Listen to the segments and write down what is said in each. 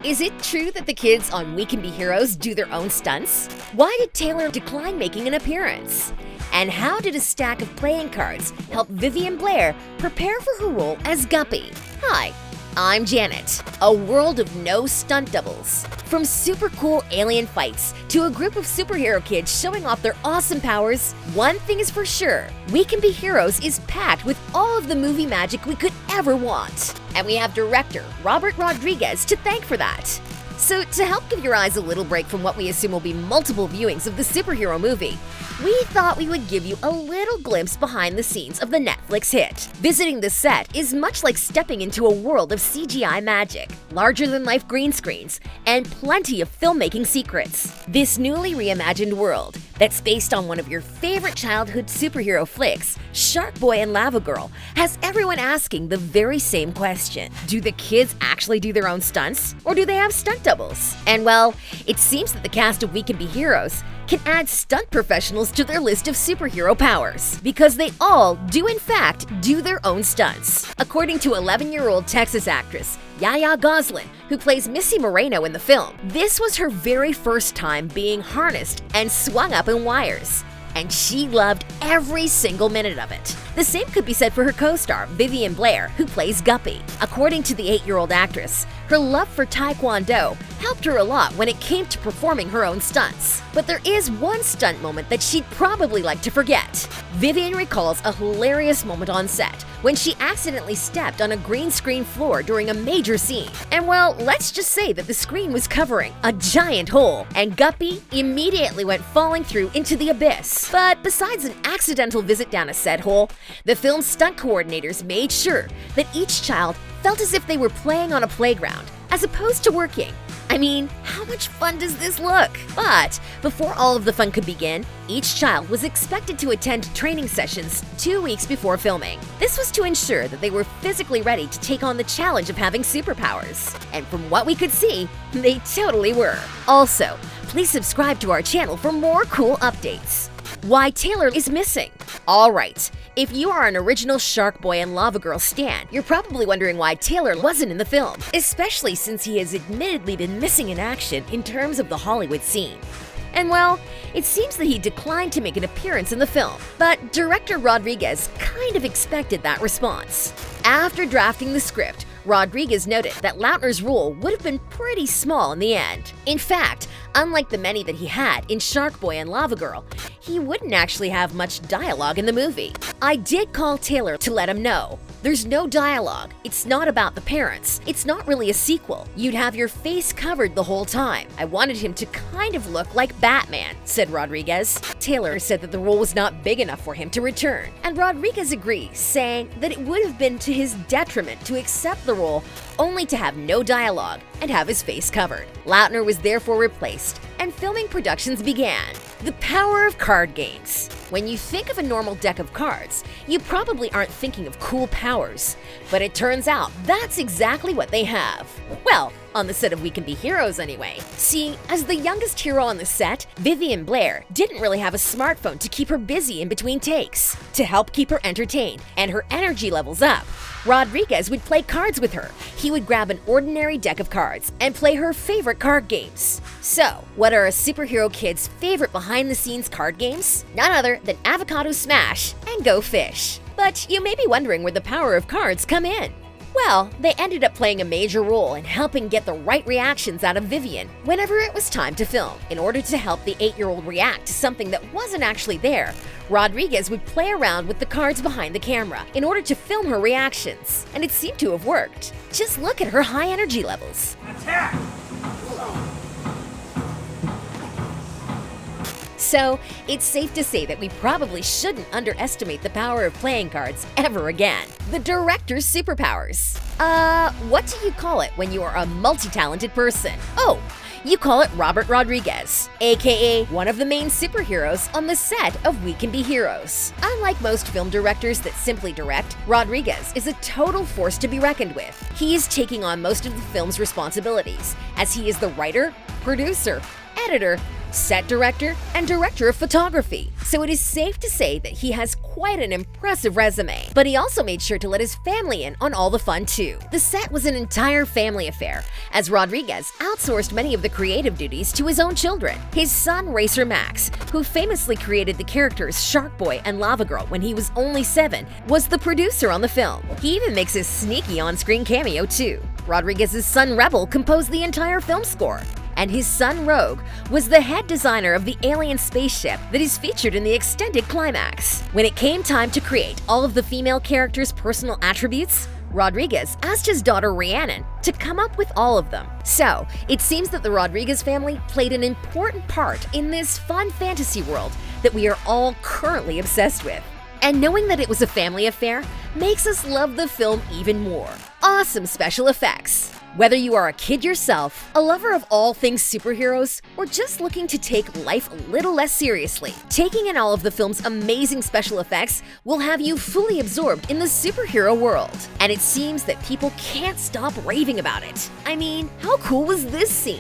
Is it true that the kids on We Can Be Heroes do their own stunts? Why did Taylor decline making an appearance? And how did a stack of playing cards help Vivien Blair prepare for her role as Guppy? Hi, I'm Janet. A world of no stunt doubles. From super cool alien fights to a group of superhero kids showing off their awesome powers, one thing is for sure, We Can Be Heroes is packed with all of the movie magic we could ever want. And we have director Robert Rodriguez to thank for that. So to help give your eyes a little break from what we assume will be multiple viewings of the superhero movie, we thought we would give you a little glimpse behind the scenes of the Netflix hit. Visiting the set is much like stepping into a world of CGI magic, larger-than-life green screens, and plenty of filmmaking secrets. This newly reimagined world that's based on one of your favorite childhood superhero flicks, Sharkboy and Lavagirl, has everyone asking the very same question. Do the kids actually do their own stunts? Or do they have stunt doubles? And well, it seems that the cast of We Can Be Heroes can add stunt professionals to their list of superhero powers, because they all do in fact do their own stunts. According to 11-year-old Texas actress Yaya Goslin, who plays Missy Moreno in the film, this was her very first time being harnessed and swung up in wires, and she loved every single minute of it. The same could be said for her co-star, Vivien Blair, who plays Guppy. According to the 8-year-old actress, her love for Taekwondo helped her a lot when it came to performing her own stunts. But there is one stunt moment that she'd probably like to forget. Vivien recalls a hilarious moment on set when she accidentally stepped on a green screen floor during a major scene. And well, let's just say that the screen was covering a giant hole, and Guppy immediately went falling through into the abyss. But besides an accidental visit down a said hole, the film's stunt coordinators made sure that each child felt as if they were playing on a playground, as opposed to working. I mean, how much fun does this look? But before all of the fun could begin, each child was expected to attend training sessions 2 weeks before filming. This was to ensure that they were physically ready to take on the challenge of having superpowers. And from what we could see, they totally were. Also, please subscribe to our channel for more cool updates. Why Taylor is missing. Alright, if you are an original Sharkboy and Lavagirl stan, you're probably wondering why Taylor wasn't in the film, especially since he has admittedly been missing in action in terms of the Hollywood scene. And well, it seems that he declined to make an appearance in the film, but director Rodriguez kind of expected that response. After drafting the script, Rodriguez noted that Lautner's role would have been pretty small in the end. In fact, unlike the many that he had in Sharkboy and Lavagirl, he wouldn't actually have much dialogue in the movie. I did call Taylor to let him know. There's no dialogue. It's not about the parents. It's not really a sequel. You'd have your face covered the whole time. I wanted him to kind of look like Batman, said Rodriguez. Taylor said that the role was not big enough for him to return, and Rodriguez agreed, saying that it would have been to his detriment to accept the role only to have no dialogue and have his face covered. Lautner was therefore replaced, and filming productions began. The power of card games. When you think of a normal deck of cards, you probably aren't thinking of cool powers, but it turns out that's exactly what they have. Well, on the set of We Can Be Heroes anyway. See, as the youngest hero on the set, Vivien Blair didn't really have a smartphone to keep her busy in between takes. To help keep her entertained and her energy levels up, Rodriguez would play cards with her. He would grab an ordinary deck of cards and play her favorite card games. So, what are a superhero kid's favorite behind-the-scenes card games? None other than Avocado Smash and Go Fish. But you may be wondering where the power of cards come in. Well, they ended up playing a major role in helping get the right reactions out of Vivien whenever it was time to film. In order to help the 8-year-old react to something that wasn't actually there, Rodriguez would play around with the cards behind the camera in order to film her reactions, and it seemed to have worked. Just look at her high energy levels. Attack! So, it's safe to say that we probably shouldn't underestimate the power of playing cards ever again. The director's superpowers. What do you call it when you are a multi-talented person? Oh, you call it Robert Rodriguez, aka one of the main superheroes on the set of We Can Be Heroes. Unlike most film directors that simply direct, Rodriguez is a total force to be reckoned with. He is taking on most of the film's responsibilities, as he is the writer, producer, editor, set director, and director of photography. So it is safe to say that he has quite an impressive resume. But he also made sure to let his family in on all the fun too. The set was an entire family affair, as Rodriguez outsourced many of the creative duties to his own children. His son Racer Max, who famously created the characters Sharkboy and Lavagirl when he was only 7, was the producer on the film. He even makes a sneaky on-screen cameo too. Rodriguez's son Rebel composed the entire film score, and his son Rogue was the head designer of the alien spaceship that is featured in the extended climax. When it came time to create all of the female characters' personal attributes, Rodriguez asked his daughter Rhiannon to come up with all of them. So, it seems that the Rodriguez family played an important part in this fun fantasy world that we are all currently obsessed with. And knowing that it was a family affair makes us love the film even more. Awesome special effects! Whether you are a kid yourself, a lover of all things superheroes, or just looking to take life a little less seriously, taking in all of the film's amazing special effects will have you fully absorbed in the superhero world. And it seems that people can't stop raving about it. I mean, how cool was this scene?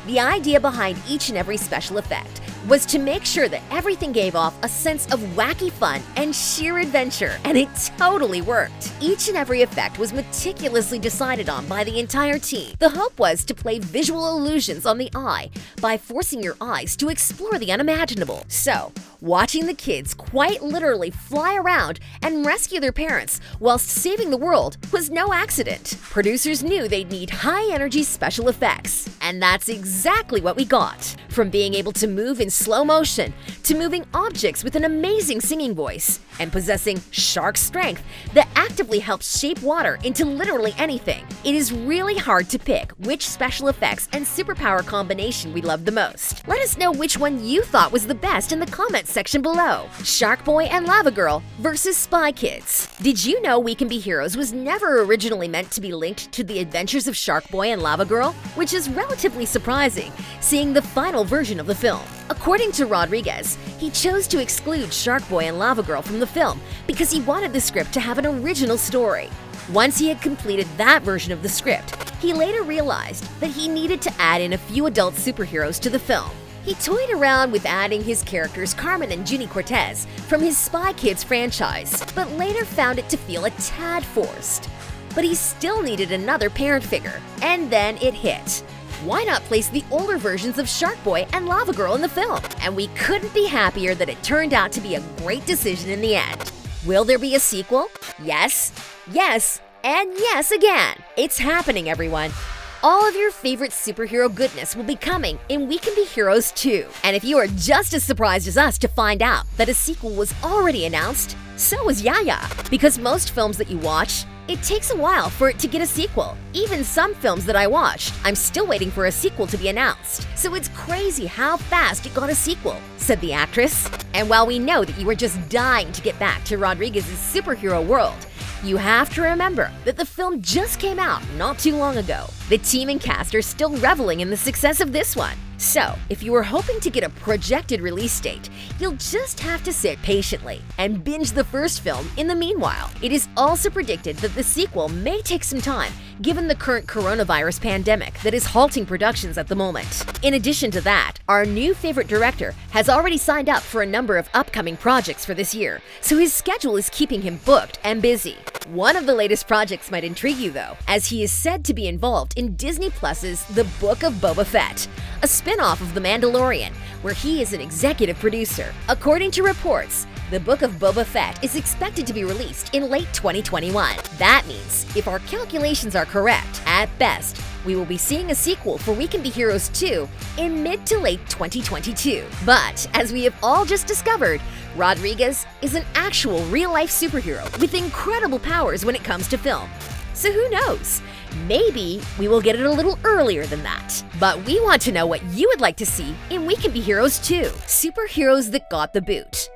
The idea behind each and every special effect was to make sure that everything gave off a sense of wacky fun and sheer adventure, and it totally worked. Each and every effect was meticulously decided on by the entire team. The hope was to play visual illusions on the eye by forcing your eyes to explore the unimaginable. So, watching the kids quite literally fly around and rescue their parents whilst saving the world was no accident. Producers knew they'd need high-energy special effects, and that's exactly what we got. From being able to move in slow motion, to moving objects with an amazing singing voice, and possessing shark strength that actively helps shape water into literally anything. It is really hard to pick which special effects and superpower combination we love the most. Let us know which one you thought was the best in the comments section below. Sharkboy and Lavagirl versus Spy Kids. Did you know We Can Be Heroes was never originally meant to be linked to the adventures of Sharkboy and Lavagirl? Which is relatively surprising, seeing the final version of the film. According to Rodriguez, he chose to exclude Sharkboy and Lavagirl from the film because he wanted the script to have an original story. Once he had completed that version of the script, he later realized that he needed to add in a few adult superheroes to the film. He toyed around with adding his characters Carmen and Ginny Cortez from his Spy Kids franchise, but later found it to feel a tad forced. But he still needed another parent figure, and then it hit. Why not place the older versions of Sharkboy and Lavagirl in the film? And we couldn't be happier that it turned out to be a great decision in the end. Will there be a sequel? Yes, yes, and yes again! It's happening, everyone! All of your favorite superhero goodness will be coming in We Can Be Heroes 2. And if you are just as surprised as us to find out that a sequel was already announced, so is Yaya. Because most films that you watch, it takes a while for it to get a sequel. Even some films that I watched, I'm still waiting for a sequel to be announced. So it's crazy how fast it got a sequel, said the actress. And while we know that you are just dying to get back to Rodriguez's superhero world, you have to remember that the film just came out not too long ago. The team and cast are still reveling in the success of this one. So, if you were hoping to get a projected release date, you'll just have to sit patiently and binge the first film in the meanwhile. It is also predicted that the sequel may take some time, given the current coronavirus pandemic that is halting productions at the moment. In addition to that, our new favorite director has already signed up for a number of upcoming projects for this year, so his schedule is keeping him booked and busy. One of the latest projects might intrigue you though, as he is said to be involved in Disney Plus's The Book of Boba Fett, a spin-off of The Mandalorian, where he is an executive producer. According to reports, The Book of Boba Fett is expected to be released in late 2021. That means, if our calculations are correct, at best, we will be seeing a sequel for We Can Be Heroes 2 in mid to late 2022. But, as we have all just discovered, Rodriguez is an actual real-life superhero with incredible powers when it comes to film. So who knows? Maybe we will get it a little earlier than that. But we want to know what you would like to see in We Can Be Heroes 2, Superheroes That Got the Boot.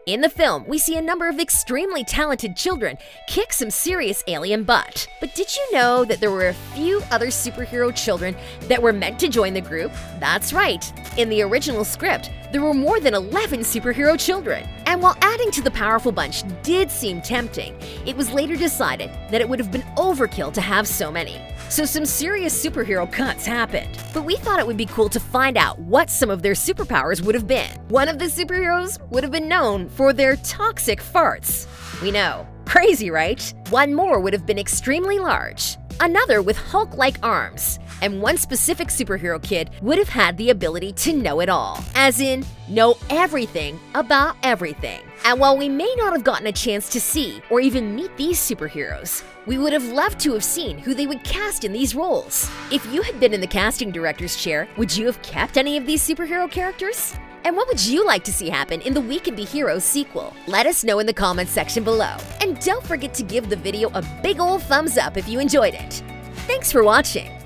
In the film, we see a number of extremely talented children kick some serious alien butt. But did you know that there were a few other superhero children that were meant to join the group? That's right. In the original script, there were more than 11 superhero children. And while adding to the powerful bunch did seem tempting, it was later decided that it would have been overkill to have so many. So some serious superhero cuts happened. But we thought it would be cool to find out what some of their superpowers would have been. One of the superheroes would have been known for their toxic farts. We know. Crazy, right? One more would have been extremely large. Another with Hulk-like arms. And one specific superhero kid would have had the ability to know it all. As in, know everything about everything. And while we may not have gotten a chance to see or even meet these superheroes, we would have loved to have seen who they would cast in these roles. If you had been in the casting director's chair, would you have kept any of these superhero characters? And what would you like to see happen in the We Can Be Heroes sequel? Let us know in the comments section below. And don't forget to give the video a big ol' thumbs up if you enjoyed it. Thanks for watching.